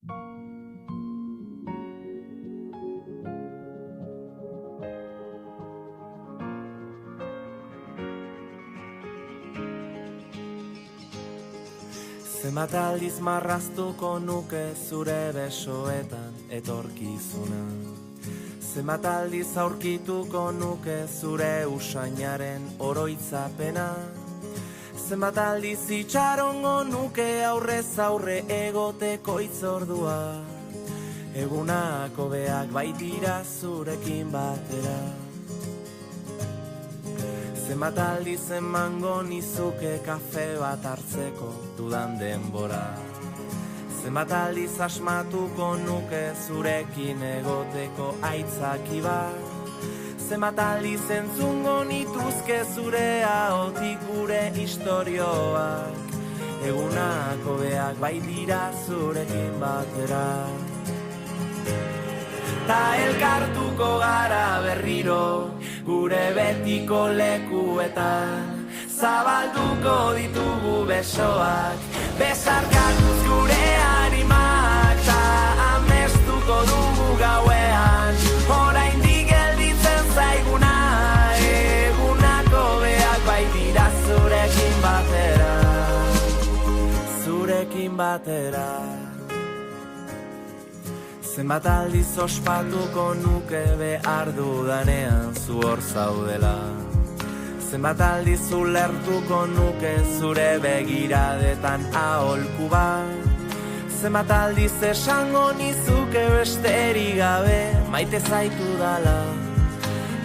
Zenbat aldiz marraztuko nuke zure besoetan etorkizuna. Zenbat aldiz aurkituko nuke zure usainaren oroitzapena. Zenbat aldiz itxarongo nuke aurrez aurre egoteko itzordua. Egunak hobeak baitira zurekin batera. Zenbat aldiz emango nizuke kafe bat hartzeko dudan denbora. Zenbat aldiz asmatuko nuke zurekin egoteko aitzaki bat. Zenbat aldiz entzungo nituzke zure ahotik gure istorioak. Egunak hobeak baitira zurekin batera. Ta elkartuko gara berriro, gure betiko lekuetan. Zabalduko ditugu besoak, besarkatuz gure animak. Ta amestuko dugu gauean, oraindik gelditzen zaiguna. Egunako beak baitira zurekin batera, zurekin batera. Zenbat aldiz ospatuko nuke behar dudanean zu hor zaudela. Zenbat aldiz ulertuko nuke zure begiradetan aholku bat. Zenbat aldiz esango nizuke besterik gabe maite zaitu dala.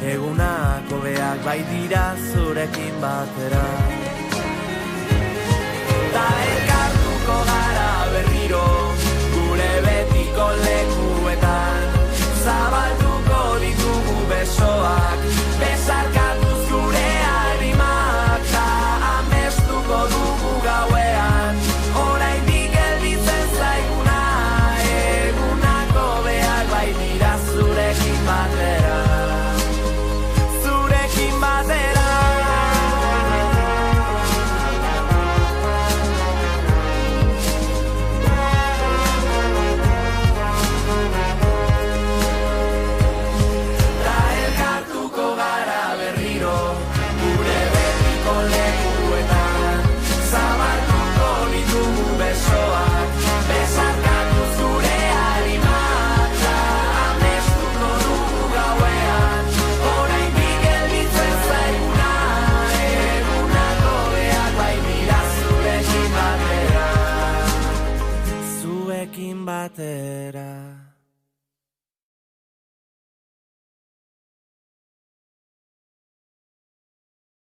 Egunak hobeak baitira zurekin batera. Ta elkartuko gara berriro, gure betiko lekuetan. Zabalduko ditugu besoak, besarkatuz gure animak. Ta amestuko dugu gauean, oraindik gelditzen zaiguna. Egunako beak baitira zurekin batera, zurekin batera. Batera.